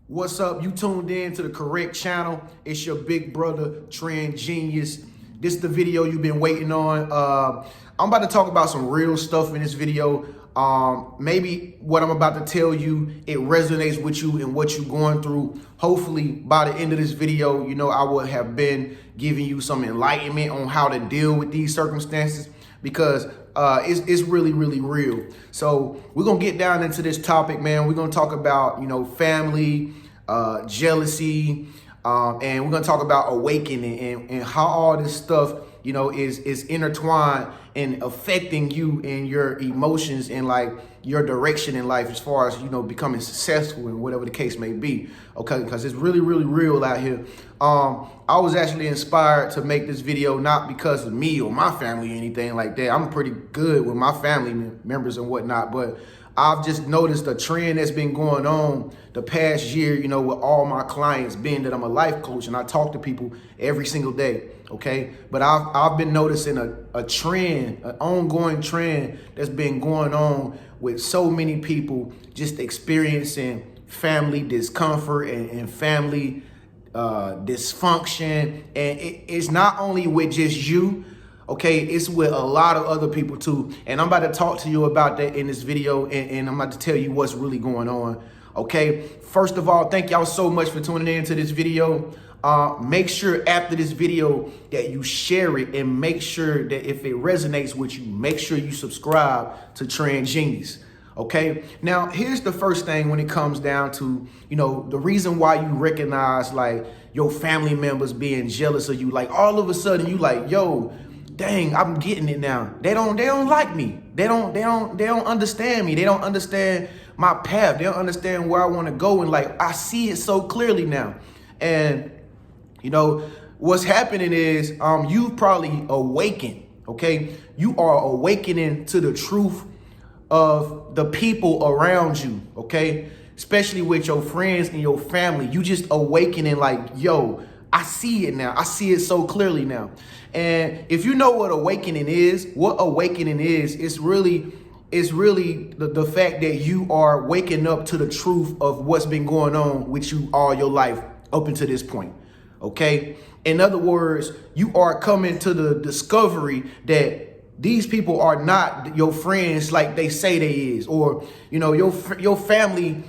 What's up? You tuned in to the correct channel. It's your big brother, Tren Genius. This is the video you've been waiting on. I'm about to talk about some real stuff in this video. Maybe what I'm about to tell you, it resonates with you and what you're going through. Hopefully, by the end of this video, I will have been giving you some enlightenment on how to deal with these circumstances, because it's really, really real. So we're going to get down into this topic, man. We're going to talk about, family, jealousy, and we're going to talk about awakening and how all this stuff, is intertwined and affecting you and your emotions and like your direction in life as far as, becoming successful and whatever the case may be. Okay. Because it's really, really real out here. I was actually inspired to make this video, not because of me or my family or anything like that. I'm pretty good with my family members and whatnot, but I've just noticed a trend that's been going on the past year, with all my clients, being that I'm a life coach and I talk to people every single day. Okay. But I've been noticing a trend, an ongoing trend that's been going on with so many people just experiencing family discomfort and family dysfunction. And it's not only with just you. Okay, it's with a lot of other people too. And I'm about to talk to you about that in this video, and I'm about to tell you what's really going on. Okay, first of all, thank y'all so much for tuning in to this video. Make sure after this video that you share it, and make sure that if it resonates with you, make sure you subscribe to Tren Genius. Okay, now here's the first thing when it comes down to, the reason why you recognize like your family members being jealous of you. Like all of a sudden you like, yo, dang, I'm getting it now. They don't like me. They don't understand me. They don't understand my path. They don't understand where I want to go. And like, I see it so clearly now. And what's happening is, you've probably awakened. Okay. You are awakening to the truth of the people around you. Okay. Especially with your friends and your family. You just awakening like, yo, I see it now. I see it so clearly now. And if you know what awakening is, it's really the fact that you are waking up to the truth of what's been going on with you all your life up until this point. Okay. In other words, you are coming to the discovery that these people are not your friends like they say they is, or, your family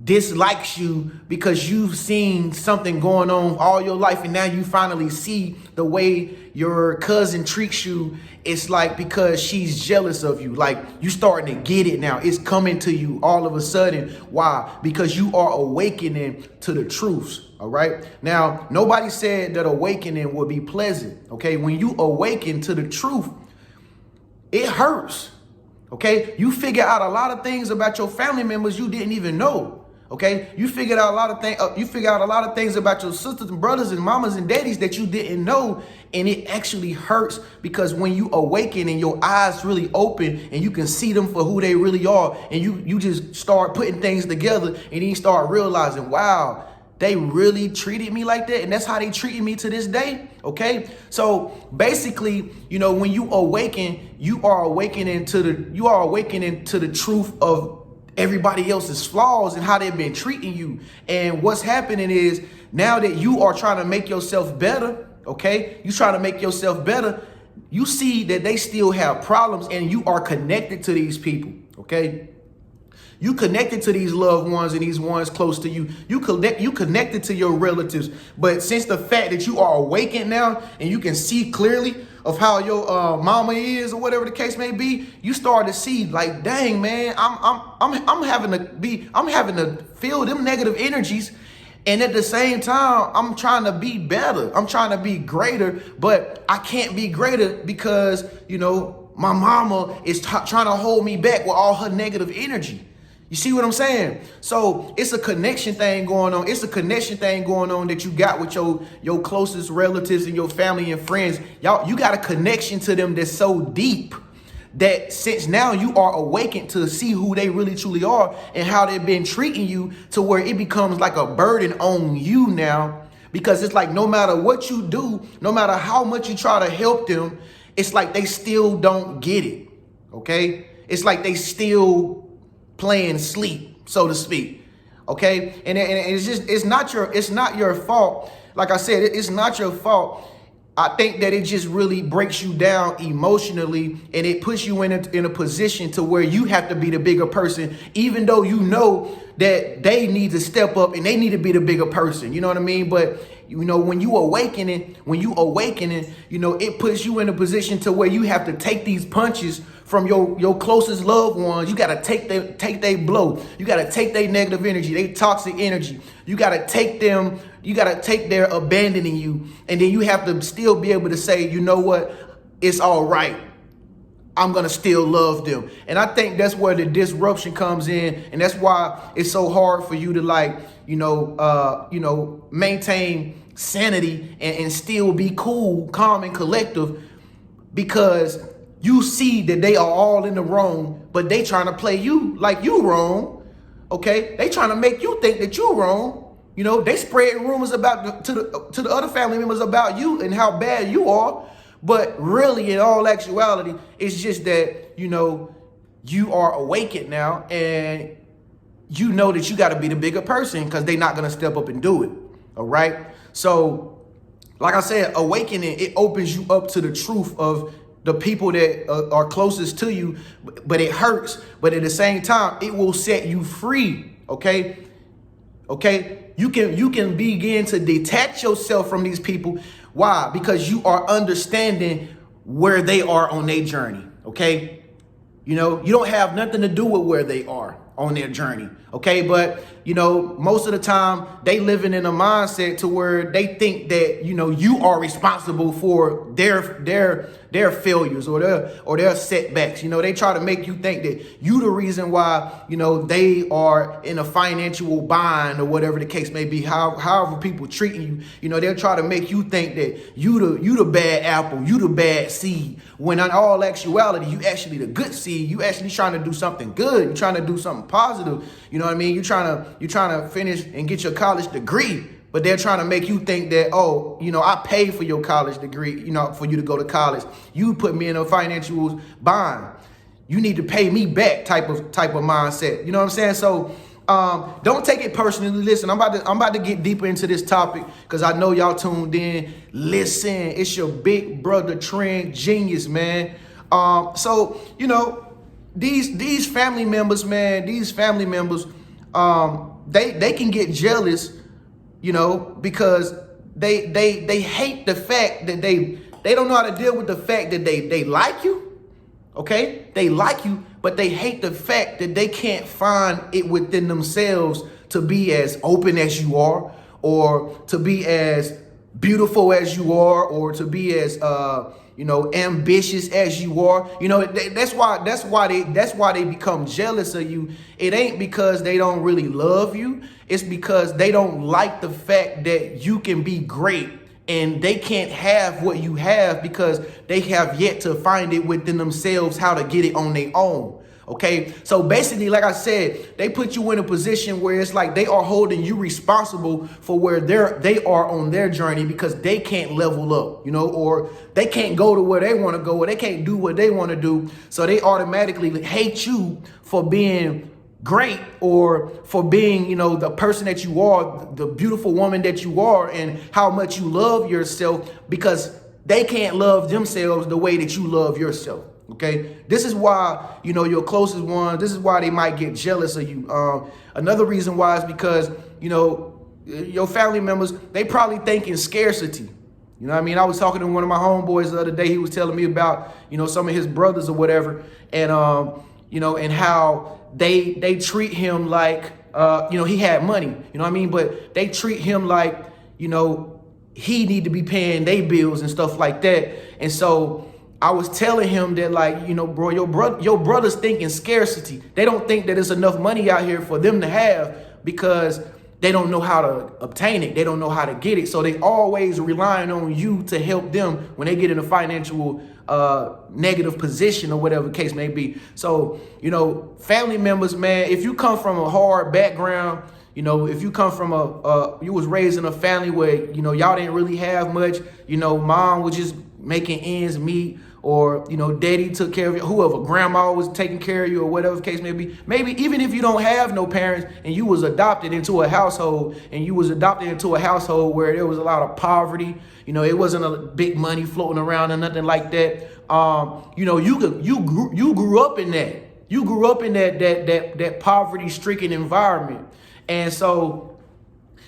dislikes you because you've seen something going on all your life, and now you finally see the way your cousin treats you. It's like because she's jealous of you. Like you starting to get it now. It's coming to you all of a sudden. Why? Because you are awakening to the truths. All right. Now, nobody said that awakening would be pleasant. Okay. When you awaken to the truth, it hurts. Okay. You figure out a lot of things about your family members you didn't even know. Okay, you figured out a lot of things. You figure out a lot of things about your sisters and brothers and mamas and daddies that you didn't know, and it actually hurts because when you awaken and your eyes really open and you can see them for who they really are, and you just start putting things together, and then you start realizing, wow, they really treated me like that, and that's how they treated me to this day. Okay, so basically, when you awaken, you are awakening to the truth of everybody else's flaws and how they've been treating you. And what's happening is now that you are trying to make yourself better, okay, you trying to make yourself better, you see that they still have problems, and you are connected to these people, okay? You connected to these loved ones and these ones close to you. You connected to your relatives. But since the fact that you are awakened now and you can see clearly of how your mama is or whatever the case may be, you start to see like, dang man, I'm having to feel them negative energies. And at the same time, I'm trying to be better. I'm trying to be greater, but I can't be greater because, my mama is trying to hold me back with all her negative energy. You see what I'm saying? So it's a connection thing going on. It's a connection thing going on that you got with your closest relatives and your family and friends. You got a connection to them that's so deep that since now you are awakened to see who they really truly are and how they've been treating you, to where it becomes like a burden on you now, because it's like no matter what you do, no matter how much you try to help them, it's like they still don't get it. Okay? It's like they still playing sleep, so to speak. Okay. And it's not your fault. Like I said, it's not your fault. I think that it just really breaks you down emotionally, and it puts you in a position to where you have to be the bigger person, even though you know that they need to step up and they need to be the bigger person. You know what I mean? But when you awakening, it puts you in a position to where you have to take these punches from your closest loved ones. You got to take their blow. You got to take their negative energy, their toxic energy. You got to take them. You got to take their abandoning you. And then you have to still be able to say, you know what? It's all right. I'm going to still love them. And I think that's where the disruption comes in. And that's why it's so hard for you to maintain sanity and still be cool, calm, and collective, because you see that they are all in the wrong, but they trying to play you like you wrong. Okay. They trying to make you think that you wrong. They spreading rumors about to the other family members about you and how bad you are. But really, in all actuality, it's just that, you are awakened now, and you know that you got to be the bigger person, because they're not going to step up and do it. All right. So like I said, awakening, it opens you up to the truth of the people that are closest to you, but it hurts. But at the same time, it will set you free. Okay. You can begin to detach yourself from these people. Why? Because you are understanding where they are on their journey. Okay. You don't have nothing to do with where they are on their journey. Okay. But, most of the time they living in a mindset to where they think that, you are responsible for their failures or their setbacks. They try to make you think that you the reason why, they are in a financial bind or whatever the case may be, however people treating you. They'll try to make you think that you the bad apple, you the bad seed, when in all actuality, you actually the good seed. You actually trying to do something good. You're trying to do something positive. You know what I mean? You're trying to finish and get your college degree, but they're trying to make you think that, I paid for your college degree, for you to go to college. You put me in a financial bind. You need to pay me back type of mindset. You know what I'm saying? So don't take it personally. Listen, I'm about to get deeper into this topic because I know y'all tuned in. Listen, it's your big brother Tren Genius, man. So these family members, man, they can get jealous, because they hate the fact that they don't know how to deal with the fact that they like you. Okay. They like you, but they hate the fact that they can't find it within themselves to be as open as you are, or to be as beautiful as you are, or to be as, ambitious as you are. That's why they become jealous of you. It ain't because they don't really love you. It's because they don't like the fact that you can be great, and they can't have what you have because they have yet to find it within themselves how to get it on their own. Okay. So basically, like I said, they put you in a position where it's like they are holding you responsible for where they are on their journey, because they can't level up, or they can't go to where they want to go, or they can't do what they want to do. So they automatically hate you for being great, or for being, the person that you are, the beautiful woman that you are, and how much you love yourself, because they can't love themselves the way that you love yourself. Okay. This is why, your closest ones, this is why they might get jealous of you. Another reason why is because, your family members, they probably think in scarcity. You know what I mean? I was talking to one of my homeboys the other day. He was telling me about, some of his brothers or whatever. And, and how they treat him like, he had money, you know what I mean? But they treat him like, he need to be paying their bills and stuff like that. And so I was telling him that, bro, your brothers think in scarcity. They don't think that there's enough money out here for them to have, because they don't know how to obtain it. They don't know how to get it. So they always relying on you to help them when they get in a financial negative position or whatever the case may be. So, family members, man, if you come from a hard background, if you come from you was raised in a family where, y'all didn't really have much, mom was just making ends meet, or, you know, daddy took care of you, whoever, grandma was taking care of you, or whatever the case may be. Maybe even if you don't have no parents and you was adopted into a household, where there was a lot of poverty, you know, it wasn't a big money floating around or nothing like that. You know, you grew up in that. You grew up in that poverty-stricken environment. And so,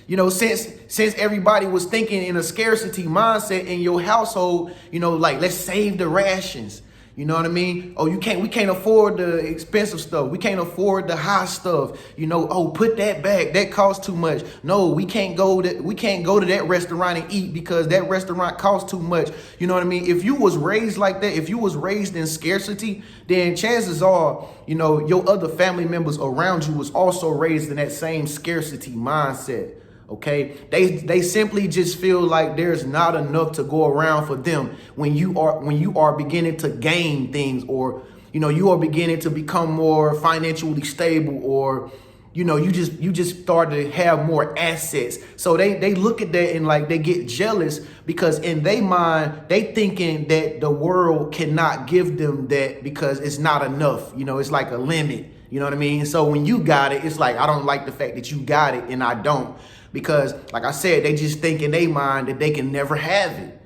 you know, since everybody was thinking in a scarcity mindset in your household, you know, like, let's save the rations. You know what I mean? Oh, we can't afford the expensive stuff. We can't afford the high stuff. You know, oh, put that back. That costs too much. No, we can't go to that restaurant and eat because that restaurant costs too much. You know what I mean? If you was raised like that, if you was raised in scarcity, then chances are, you know, your other family members around you was also raised in that same scarcity mindset. Okay, they simply just feel like there's not enough to go around for them when you are beginning to gain things, or, you know, you are beginning to become more financially stable, or, you know, you just start to have more assets. So they look at that and, like, they get jealous because in their mind they thinking that the world cannot give them that because it's not enough. You know, it's like a limit. You know what I mean? So when you got it, it's like, I don't like the fact that you got it and I don't. Because, like I said, they just think in their mind that they can never have it,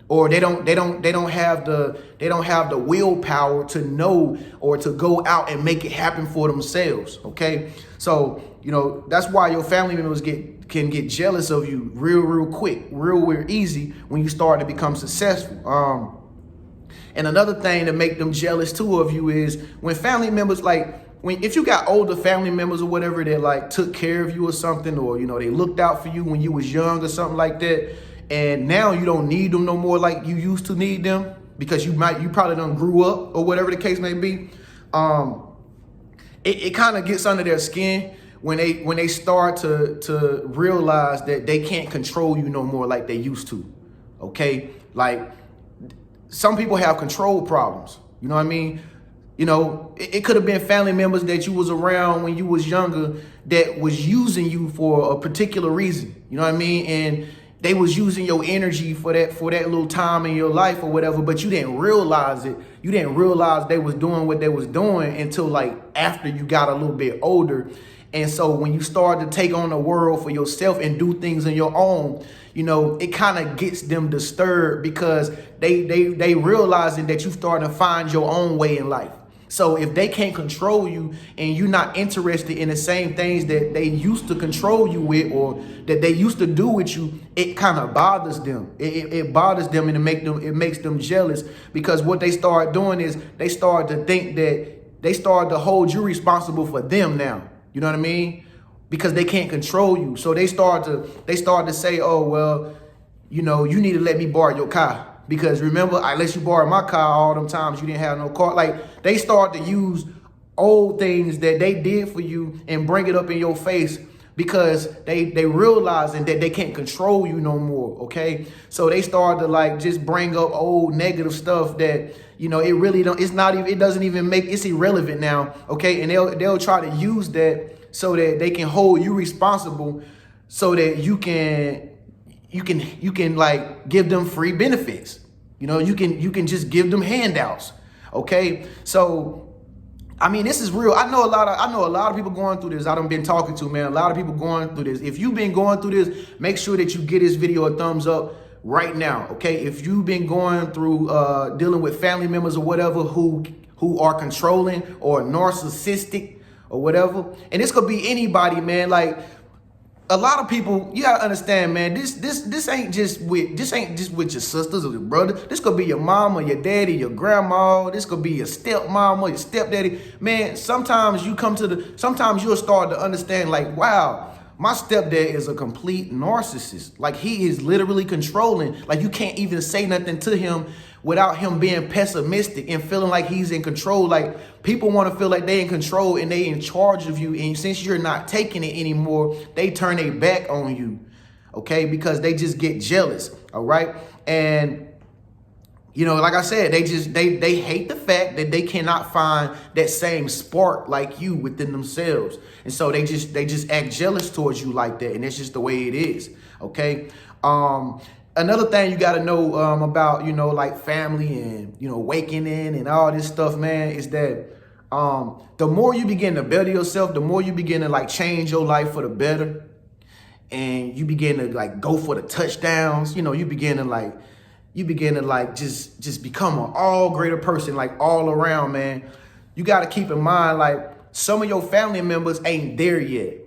or they don't have the willpower to know or to go out and make it happen for themselves. Okay, so, you know, that's why your family members can get jealous of you real quick, real easy when you start to become successful. And another thing to make them jealous too of you is when family members, like, if you got older family members or whatever that, like, took care of you or something, or, you know, they looked out for you when you was young or something like that, and now you don't need them no more like you used to need them because you probably done grew up or whatever the case may be. It kind of gets under their skin when they start to realize that they can't control you no more like they used to. Okay, like, some people have control problems. You know what I mean? You know, it could have been family members that you was around when you was younger that was using you for a particular reason. You know what I mean? And they was using your energy for that little time in your life or whatever, but you didn't realize it. You didn't realize they was doing what they was doing until, like, after you got a little bit older. And so when you start to take on the world for yourself and do things on your own, you know, it kind of gets them disturbed because they realizing that you starting to find your own way in life. So if they can't control you and you're not interested in the same things that they used to control you with or that they used to do with you, it kind of bothers them. It bothers them, and it makes them jealous, because what they start doing is they start to think that they start to hold you responsible for them now. You know what I mean? Because they can't control you. So they start to say, oh, well, you know, you need to let me borrow your car. Because remember, I let you borrow my car all them times you didn't have no car. Like, they start to use old things that they did for you and bring it up in your face because they realizing that they can't control you no more. Okay, so they start to, like, just bring up old negative stuff that, you know, it really don't. It's not even. It doesn't even make. It's irrelevant now. Okay, and they'll try to use that so that they can hold you responsible, so that you can like give them free benefits. You know, you can just give them handouts. Okay, so I mean, this is real. I know a lot of people going through this. I done been talking to, man, a lot of people going through this. If you've been going through this, make sure that you get this video a thumbs up right now. Okay, if you've been going through dealing with family members or whatever who are controlling or narcissistic or whatever, and this could be anybody, man. Like, a lot of people, you gotta understand, man, this ain't just with your sisters or your brother. This could be your mama, your daddy, your grandma. This could be your stepmama, your stepdaddy. Man, sometimes you'll start to understand, like, wow, my stepdad is a complete narcissist. Like, he is literally controlling. Like, you can't even say nothing to him without him being pessimistic and feeling like he's in control. Like, people want to feel like they in control and they in charge of you. And since you're not taking it anymore, they turn their back on you. Okay, because they just get jealous. All right. And, you know, like I said, they hate the fact that they cannot find that same spark like you within themselves. And so they just act jealous towards you like that. And that's just the way it is. Okay. Another thing you got to know about, like family and, waking in and all this stuff, man, is that the more you begin to better yourself, the more you begin to like change your life for the better. And you begin to like go for the touchdowns, you begin to like just become an all greater person, like all around, man. You got to keep in mind, like some of your family members ain't there yet.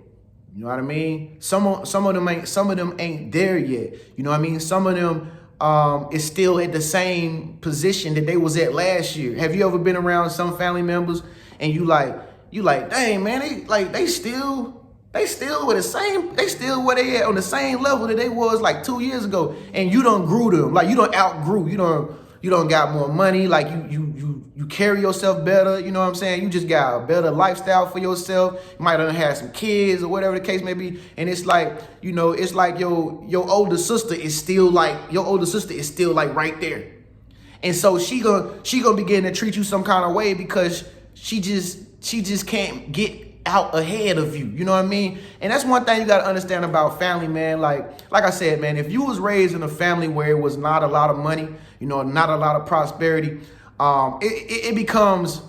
You know what I mean? Some of them ain't there yet. You know what I mean? Some of them is still at the same position that they was at last year. Have you ever been around some family members and you like, dang man, they still with the same, they still where they at on the same level that they was like 2 years ago, and you done grew them, like you done outgrew, you done got more money, like you carry yourself better, you know what I'm saying? You just got a better lifestyle for yourself. You might have had some kids or whatever the case may be, and it's like, it's like your older sister is still like right there, and so she gonna begin to treat you some kind of way because she just can't get out ahead of you. You know what I mean? And that's one thing you got to understand about family, man. Like I said, man, if you was raised in a family where it was not a lot of money, not a lot of prosperity, it becomes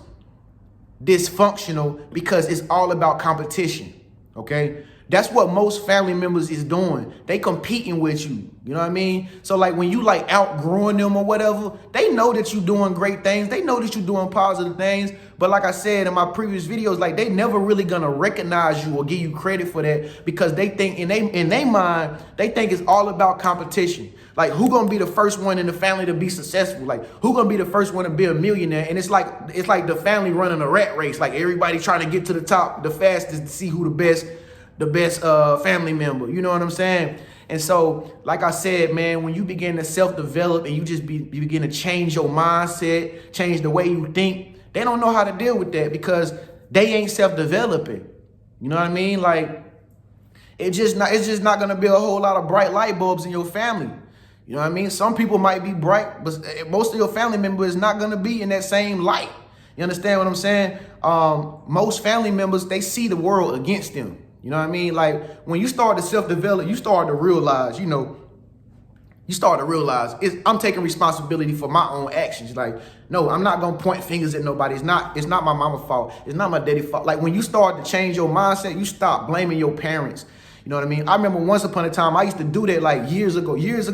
dysfunctional because it's all about competition. Okay. That's what most family members is doing. They competing with you. You know what I mean? So like when you like outgrowing them or whatever, they know that you're doing great things. They know that you're doing positive things. But like I said in my previous videos, like they never really gonna recognize you or give you credit for that because they think in their mind, they think it's all about competition. Like who gonna be the first one in the family to be successful? Like who gonna be the first one to be a millionaire? And it's like the family running a rat race. Like everybody trying to get to the top the fastest to see who the best family member, you know what I'm saying? And so, like I said, man, when you begin to self-develop and you begin to change your mindset, change the way you think, they don't know how to deal with that because they ain't self-developing. You know what I mean? Like, it's just not gonna be a whole lot of bright light bulbs in your family. You know what I mean? Some people might be bright, but most of your family members is not gonna be in that same light. You understand what I'm saying? Most family members, they see the world against them. You know what I mean? Like when you start to self-develop, you start to realize, I'm taking responsibility for my own actions. Like, no, I'm not going to point fingers at nobody. It's not my mama's fault. It's not my daddy's fault. Like when you start to change your mindset, you stop blaming your parents. You know what I mean? I remember once upon a time, I used to do that like years ago. I used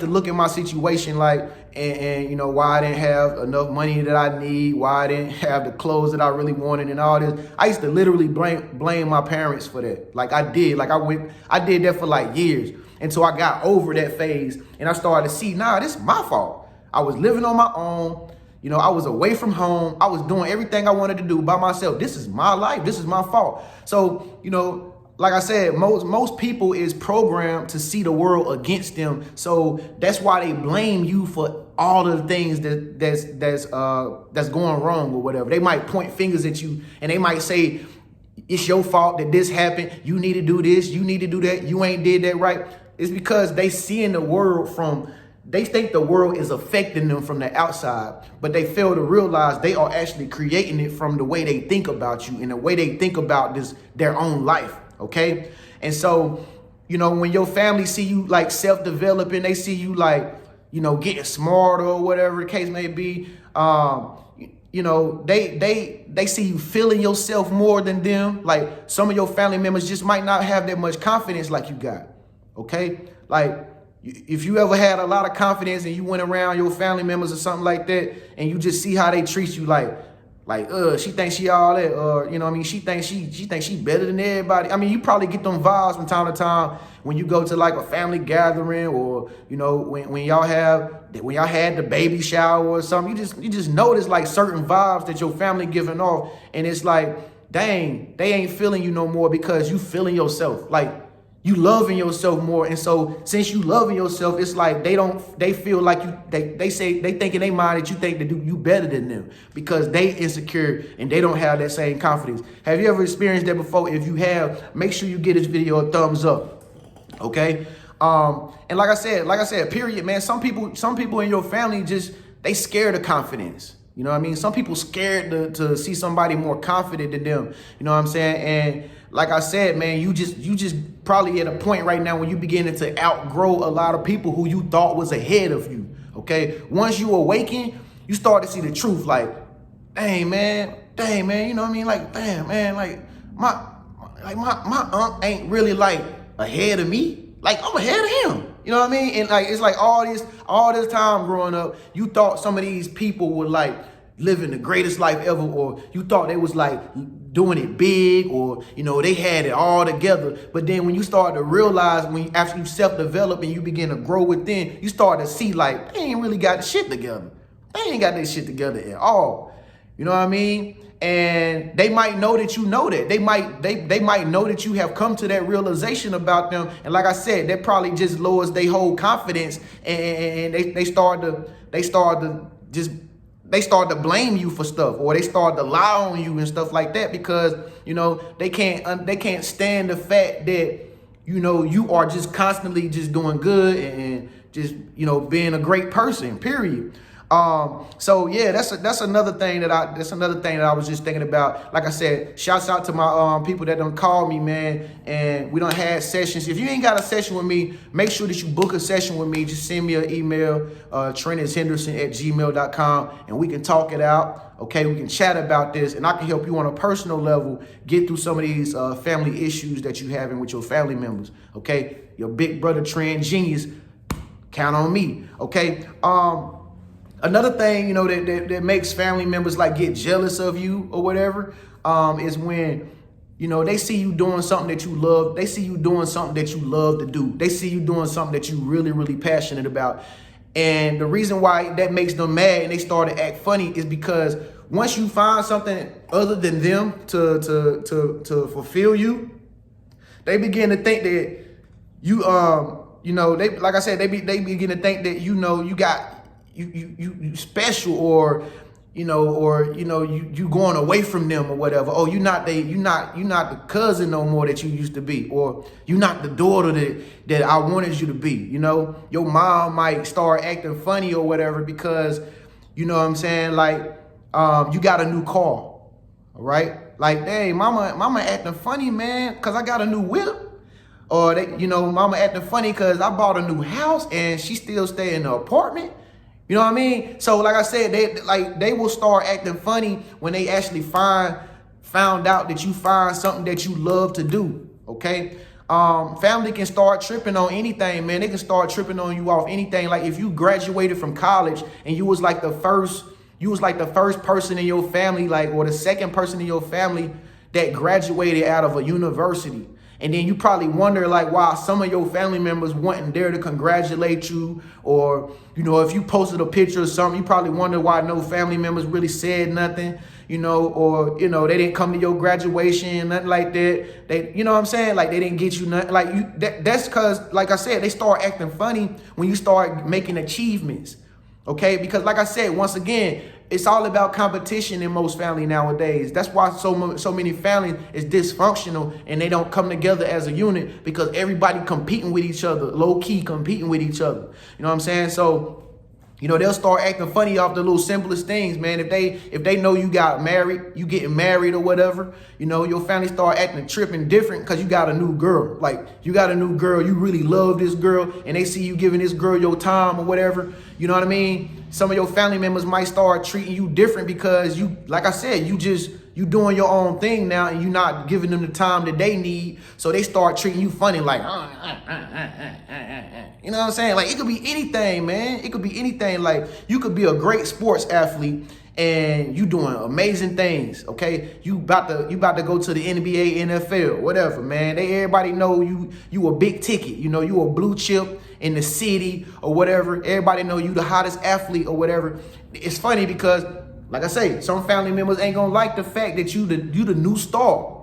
to look at my situation like, and why I didn't have enough money that I need, why I didn't have the clothes that I really wanted and all this. I used to literally blame my parents for that. Like I did that for like years. And so I got over that phase and I started to see, this is my fault. I was living on my own. I was away from home. I was doing everything I wanted to do by myself. This is my life. This is my fault. So, like I said, most people is programmed to see the world against them. So that's why they blame you for all of the things that's going wrong or whatever. They might point fingers at you and they might say, it's your fault that this happened. You need to do this. You need to do that. You ain't did that right. It's because they seeing the world they think the world is affecting them from the outside, but they fail to realize they are actually creating it from the way they think about you and the way they think about their own life. Okay. And so, when your family see you like self-developing, they see you like, getting smarter or whatever the case may be. They see you feeling yourself more than them. Like some of your family members just might not have that much confidence like you got. Okay. Like if you ever had a lot of confidence and you went around your family members or something like that, and you just see how they treat you like, she thinks she all that, or, she thinks she better than everybody. I mean, you probably get them vibes from time to time when you go to like a family gathering or, when y'all had the baby shower or something, you just notice like certain vibes that your family giving off. And it's like, dang, they ain't feeling you no more because you feeling yourself. Like you loving yourself more. And so since you loving yourself, it's like they feel like they think in their mind that you think that you better than them because they insecure and they don't have that same confidence. Have you ever experienced that before? If you have, make sure you give this video a thumbs up. Okay. And like I said, period, man, some people in your family they scared of confidence. You know what I mean? Some people scared to see somebody more confident than them. You know what I'm saying? like I said, man, you just probably at a point right now when you beginning to outgrow a lot of people who you thought was ahead of you. Okay, once you awaken, you start to see the truth. Like, dang man, you know what I mean? Like, damn man, like my uncle ain't really like ahead of me. Like, I'm ahead of him. You know what I mean? And like, it's like all this time growing up, you thought some of these people were like living the greatest life ever, or you thought they was like doing it big, or, you know, they had it all together. But then when you start to realize, after you self-develop and you begin to grow within, you start to see like, they ain't really got the shit together. They ain't got their shit together at all. You know what I mean? And they might know that you know that. They might know that you have come to that realization about them. And like I said, that probably just lowers their whole confidence, and they start to blame you for stuff, or they start to lie on you and stuff like that, because, you know, they can't stand the fact that, you know, you are just constantly just doing good and just, you know, being a great person, period. So yeah, that's another thing that I was just thinking about. Like I said, shouts out to my people that done called me, man, and we done had sessions. If you ain't got a session with me, make sure that you book a session with me. Just send me an email, trennishenderson@gmail.com, and we can talk it out. Okay, we can chat about this, and I can help you on a personal level get through some of these family issues that you having with your family members. Okay, your big brother Tren genius, count on me. Okay. Another thing, you know, that makes family members like get jealous of you or whatever, is when, you know, they see you doing something that you love. They see you doing something that you love to do. They see you doing something that you really, really passionate about. And the reason why that makes them mad and they start to act funny is because once you find something other than them to fulfill you, they begin to think that you, you know, they, like I said, they begin to think that, you know, you got, you special, or you going away from them or whatever. Oh, you're not the cousin no more that you used to be, or you're not the daughter that I wanted you to be. You know, your mom might start acting funny or whatever because, you know what I'm saying, like you got a new car, all right? Like, hey, mama acting funny, man, cause I got a new whip. Or mama acting funny cause I bought a new house and she still stay in the apartment. You know what I mean? So like I said, they will start acting funny when they actually found out that you find something that you love to do. Okay. Family can start tripping on anything, man. They can start tripping on you off anything. Like if you graduated from college and you was like the first person in your family, like, or the second person in your family that graduated out of a university. And then you probably wonder, like, why some of your family members wasn't there to congratulate you. Or, you know, if you posted a picture or something, you probably wonder why no family members really said nothing, you know, or, you know, they didn't come to your graduation, nothing like that. They, you know what I'm saying? Like, they didn't get you nothing. Like, that's because, like I said, they start acting funny when you start making achievements. Okay, because like I said, once again, it's all about competition in most family nowadays. That's why so many families is dysfunctional and they don't come together as a unit, because everybody competing with each other, low key competing with each other. You know what I'm saying? So, you know, they'll start acting funny off the little simplest things, man. If they know you got married, you getting married or whatever, you know, your family start acting tripping different because you got a new girl. Like, you got a new girl, you really love this girl, and they see you giving this girl your time or whatever. You know what I mean? Some of your family members might start treating you different because you, like I said, you doing your own thing now and you're not giving them the time that they need. So they start treating you funny, like, you know what I'm saying? Like, it could be anything, man. It could be anything. Like, you could be a great sports athlete and you doing amazing things, okay? You about to go to the NBA, NFL, whatever, man. Everybody know you a big ticket. You know, you a blue chip in the city or whatever. Everybody know you the hottest athlete or whatever. It's funny because, like I say, some family members ain't gonna like the fact that you the new star.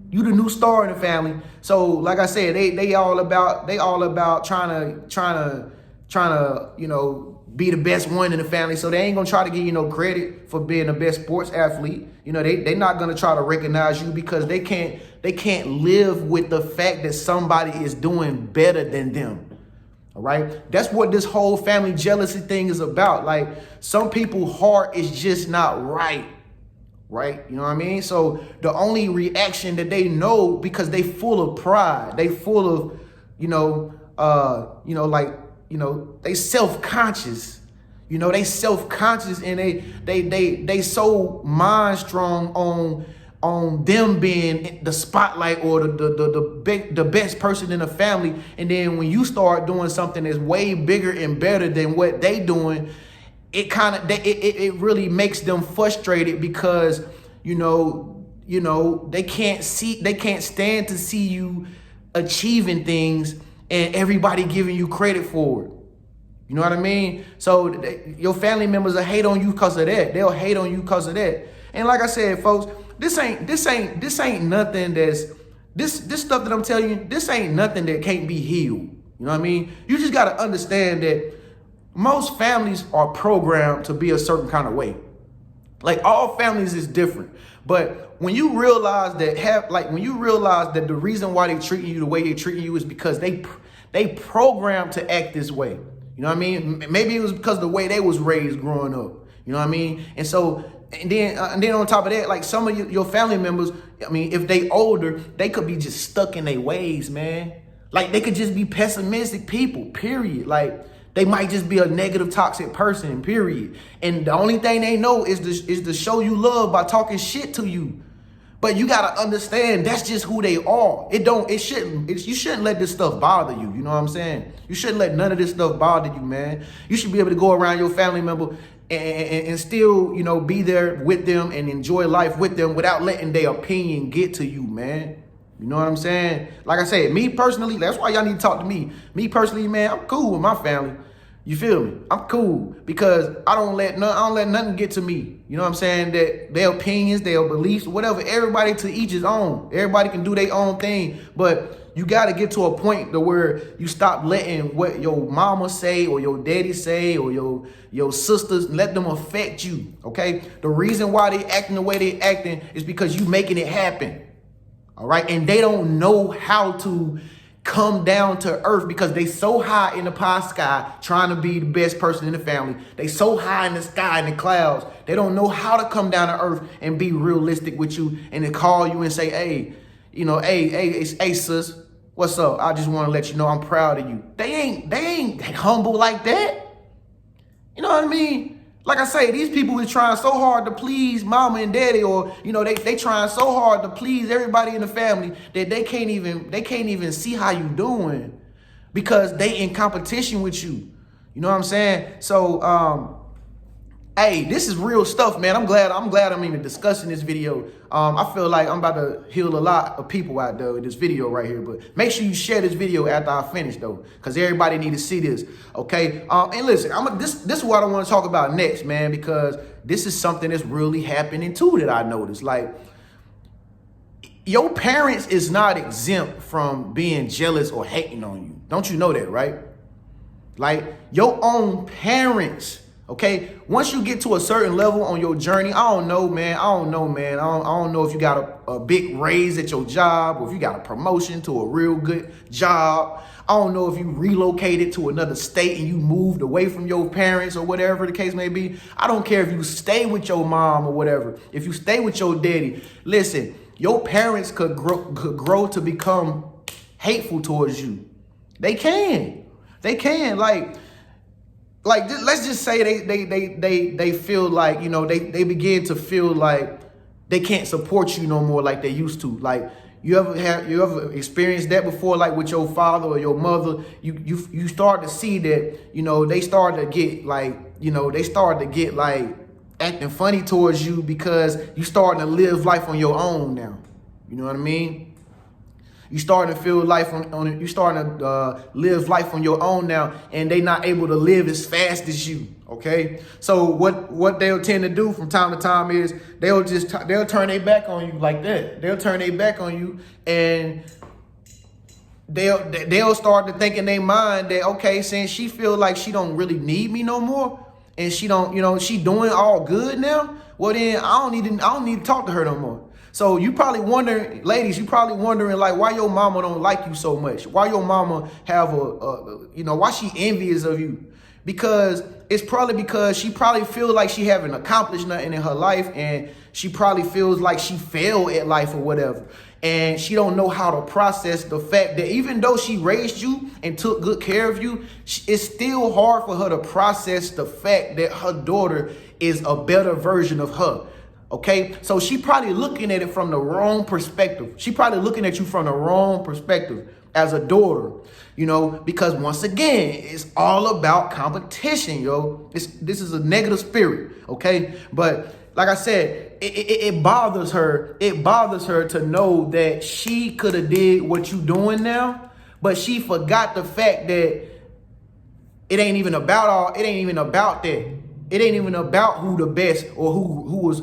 You the new star in the family. So like I said, they all about trying to, you know, be the best one in the family. So they ain't gonna try to give you no credit for being the best sports athlete. You know, they not gonna try to recognize you because they can't live with the fact that somebody is doing better than them. All right. That's what this whole family jealousy thing is about. Like, some people's heart is just not right. right? You know what I mean? So the only reaction that they know, because they full of pride, they full of, they self-conscious. They self-conscious, and they so mind strong on them being the spotlight or the best person in the family. And then when you start doing something that's way bigger and better than what they doing, it really makes them frustrated, because they can't stand to see you achieving things and everybody giving you credit for it. You know what I mean? So your family members will hate on you because of that. They'll hate on you because of that. And like I said, folks, this ain't nothing that's this stuff that I'm telling you, this ain't nothing that can't be healed. You know what I mean? You just got to understand that most families are programmed to be a certain kind of way. Like, all families is different. But when you realize that the reason why they treating you the way they treating you is because they programmed to act this way. You know what I mean? Maybe it was because of the way they was raised growing up. You know what I mean? And then on top of that, like, some of your family members, I mean, if they older, they could be just stuck in their ways, man. Like, they could just be pessimistic people, period. Like, they might just be a negative, toxic person, period. And the only thing they know is to show you love by talking shit to you. But you got to understand, that's just who they are. You shouldn't let this stuff bother you. You know what I'm saying? You shouldn't let none of this stuff bother you, man. You should be able to go around your family member and still, be there with them and enjoy life with them without letting their opinion get to you, man. You know what I'm saying? Like I said, me personally, that's why y'all need to talk to me. Me personally, man, I'm cool with my family. You feel me? I'm cool because I don't let nothing get to me. You know what I'm saying? That their opinions, their beliefs, whatever, everybody to each his own. Everybody can do their own thing, but you got to get to a point to where you stop letting what your mama say or your daddy say or your sisters, let them affect you, okay? The reason why they acting the way they acting is because you making it happen, all right? And they don't know how to come down to earth because they so high in the pie sky trying to be the best person in the family. They so high in the sky in the clouds. They don't know how to come down to earth and be realistic with you and then call you and say, hey, hey, sis, what's up? I just want to let you know I'm proud of you. They ain't humble like that. You know what I mean? Like I say, these people is trying so hard to please mama and daddy, or they trying so hard to please everybody in the family that they can't even see how you doing because they in competition with you. You know what I'm saying? So hey, this is real stuff, man. I'm glad I'm even discussing this video. I feel like I'm about to heal a lot of people out there with this video right here. But make sure you share this video after I finish, though, because everybody need to see this, okay? And listen, this is what I want to talk about next, man, because this is something that's really happening too that I noticed. Like, your parents is not exempt from being jealous or hating on you. Don't you know that, right? Like, your own parents. Okay, once you get to a certain level on your journey, I don't know, man. I don't know if you got a big raise at your job or if you got a promotion to a real good job. I don't know if you relocated to another state and you moved away from your parents or whatever the case may be. I don't care if you stay with your mom or whatever. If you stay with your daddy, listen, your parents could grow to become hateful towards you. They can. Like, let's just say they feel like, they begin to feel like they can't support you no more like they used to. Like, you ever experienced that before, like with your father or your mother? You start to see that, they start to get like acting funny towards you because you starting to live life on your own now. You know what I mean? You starting to feel life you starting to live life on your own now, and they not able to live as fast as you. Okay, so what they'll tend to do from time to time is they'll turn their back on you like that. They'll turn their back on you, and they'll start to think in their mind that, okay, since she feel like she don't really need me no more, and she don't, she doing all good now, well then I don't need to talk to her no more. So you probably wondering, ladies, like, why your mama don't like you so much? Why your mama have why she envious of you? because it's probably because she probably feels like she haven't accomplished nothing in her life, and she probably feels like she failed at life or whatever. And she don't know how to process the fact that even though she raised you and took good care of you, it's still hard for her to process the fact that her daughter is a better version of her. Okay, so she probably looking at it from the wrong perspective. She probably looking at you from the wrong perspective as a daughter, you know, because once again, it's all about competition, yo. This is a negative spirit, okay? But like I said, it bothers her. It bothers her to know that she could have did what you doing now, but she forgot the fact that it ain't even about that. It ain't even about who the best or who's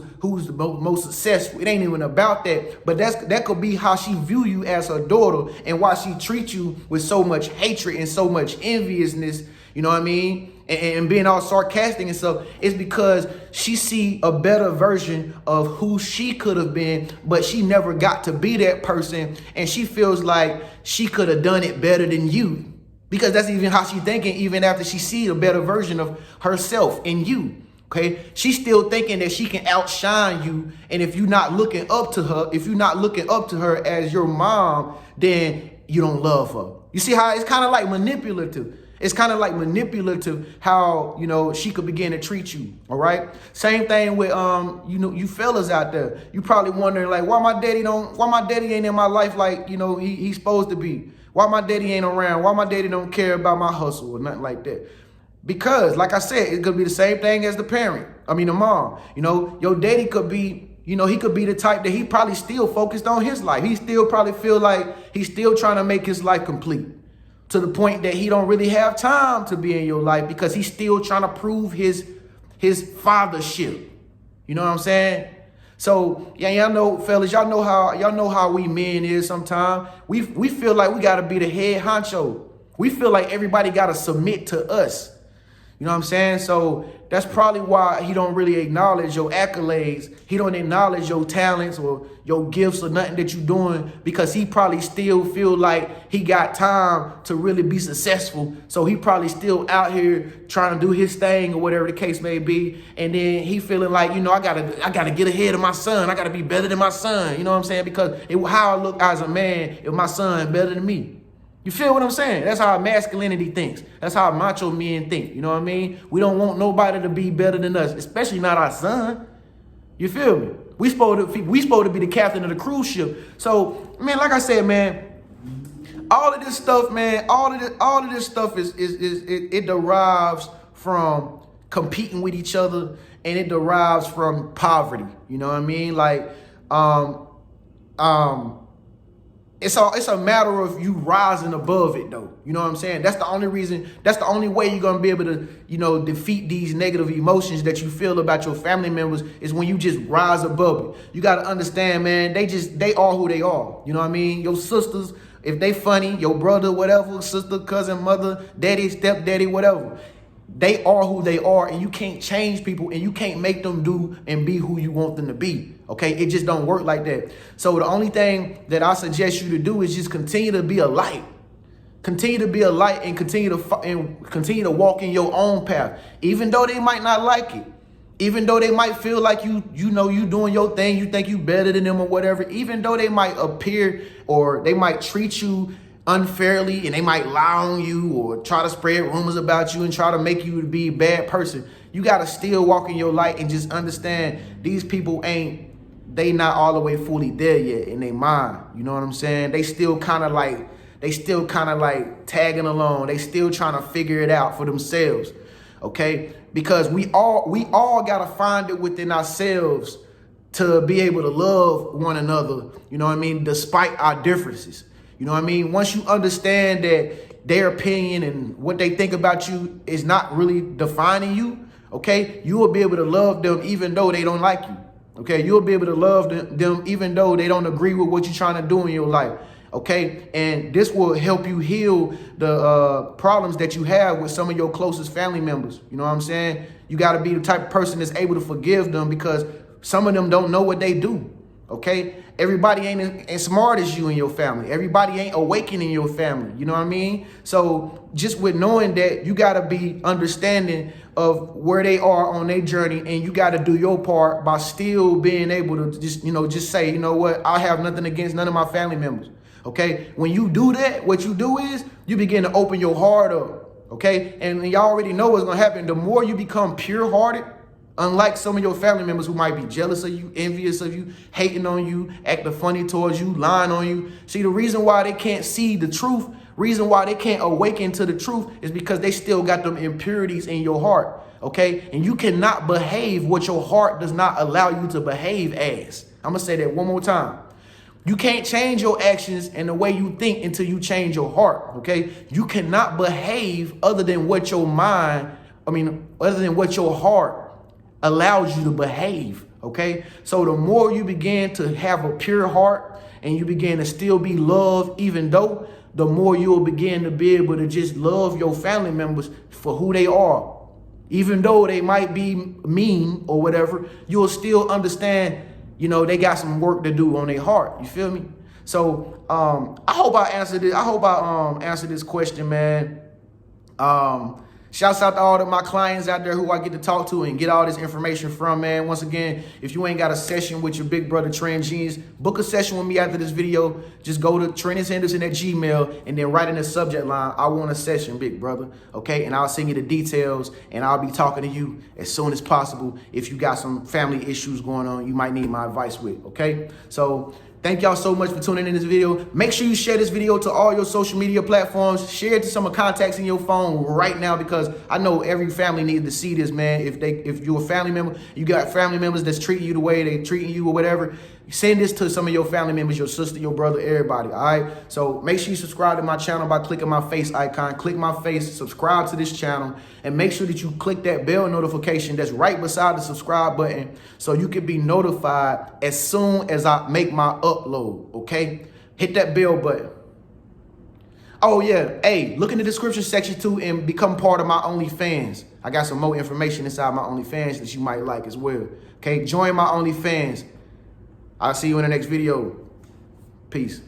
the most successful. It ain't even about that. But that could be how she view you as her daughter, and why she treats you with so much hatred and so much enviousness. You know what I mean? And being all sarcastic and stuff. It's because she see a better version of who she could have been, but she never got to be that person. And she feels like she could have done it better than you. Because that's even how she's thinking, even after she sees a better version of herself in you. Okay, she's still thinking that she can outshine you. And if you're not looking up to her, as your mom, then you don't love her. You see how it's kind of like manipulative. It's kind of like manipulative how, you know, she could begin to treat you. All right. Same thing with, you know, you fellas out there. You probably wondering like, why my daddy ain't in my life like, you know, he's supposed to be. Why my daddy ain't around? Why my daddy don't care about my hustle or nothing like that? Because, like I said, it could be the same thing as the mom. You know, your daddy could be, you know, he could be the type that he probably still focused on his life. He still probably feel like he's still trying to make his life complete, to the point that he don't really have time to be in your life because he's still trying to prove his fathership. You know what I'm saying? So yeah, y'all know, fellas, y'all know how we men is sometimes. We feel like we gotta be the head honcho. We feel like everybody gotta submit to us. You know what I'm saying? So that's probably why he don't really acknowledge your accolades. He don't acknowledge your talents or your gifts or nothing that you're doing, because he probably still feel like he got time to really be successful. So he probably still out here trying to do his thing or whatever the case may be. And then he feeling like, you know, I gotta get ahead of my son. I gotta be better than my son. You know what I'm saying? Because how I look as a man if my son better than me. You feel what I'm saying? That's how masculinity thinks. That's how macho men think. You know what I mean? We don't want nobody to be better than us, especially not our son. You feel me? We supposed to be the captain of the cruise ship. So, man, like I said, man, all of this stuff, man, all of this stuff it derives from competing with each other, and it derives from poverty. You know what I mean? Like, it's a matter of you rising above it, though. You know what I'm saying? That's the only reason. That's the only way you're gonna be able to, you know, defeat these negative emotions that you feel about your family members, is when you just rise above it. You gotta understand, man. They are who they are. You know what I mean? Your sisters, if they funny, your brother, whatever, sister, cousin, mother, daddy, stepdaddy, whatever. They are who they are, and you can't change people, and you can't make them do and be who you want them to be. Okay, it just don't work like that. So the only thing that I suggest you to do is just continue to be a light. Continue to be a light, and continue to walk in your own path, even though they might not like it. Even though they might feel like you doing your thing, you think you better than them or whatever. Even though they might appear, or they might treat you unfairly, and they might lie on you or try to spread rumors about you and try to make you to be a bad person, you got to still walk in your light and just understand these people they not all the way fully there yet in their mind. You know what I'm saying? They still kind of like tagging along. They still trying to figure it out for themselves. Okay? Because we all got to find it within ourselves to be able to love one another. You know what I mean? Despite our differences. You know what I mean? Once you understand that their opinion and what they think about you is not really defining you, okay, you will be able to love them even though they don't like you. Okay, you'll be able to love them even though they don't agree with what you're trying to do in your life. Okay, and this will help you heal the problems that you have with some of your closest family members. You know what I'm saying? You got to be the type of person that's able to forgive them, because some of them don't know what they do. Okay, Everybody ain't as smart as you in your family. Everybody ain't awakened in your family. You know what I mean? So just with knowing that, you got to be understanding of where they are on their journey, and you got to do your part by still being able to just say, you know what, I have nothing against none of my family members. Okay, when you do that, what you do is you begin to open your heart up. Okay, and y'all already know what's gonna happen. The more you become pure-hearted, unlike some of your family members who might be jealous of you, envious of you, hating on you, acting funny towards you, lying on you. See, the reason why they can't see the truth, reason why they can't awaken to the truth is because they still got them impurities in your heart, okay? And you cannot behave what your heart does not allow you to behave as. I'm going to say that one more time. You can't change your actions and the way you think until you change your heart, okay? You cannot behave other than what your other than what your heart allows you to behave, okay? So the more you begin to have a pure heart and you begin to still be loved, even though, the more you'll begin to be able to just love your family members for who they are. Even though they might be mean or whatever, you'll still understand, they got some work to do on their heart. You feel me? So I hope I answered it. I hope I answered this question, man. Shouts out to all of my clients out there who I get to talk to and get all this information from, man. Once again, if you ain't got a session with your big brother, Tren Genius, book a session with me after this video. Just go to TrennisHenderson@gmail and then write in the subject line, I want a session, big brother. Okay, and I'll send you the details and I'll be talking to you as soon as possible. If you got some family issues going on, you might need my advice with, okay? So thank y'all so much for tuning in this video. Make sure you share this video to all your social media platforms. Share it to some of the contacts in your phone right now, because I know every family needs to see this, man. If you're a family member, you got family members that's treating you the way they treating you or whatever, send this to some of your family members, your sister, your brother, everybody, all right? So make sure you subscribe to my channel by clicking my face icon. Click my face, subscribe to this channel, and make sure that you click that bell notification that's right beside the subscribe button so you can be notified as soon as I make my upload, okay? Hit that bell button. Oh, yeah. Hey, look in the description section, too, and become part of my OnlyFans. I got some more information inside my OnlyFans that you might like as well, okay? Join my OnlyFans. I'll see you in the next video. Peace.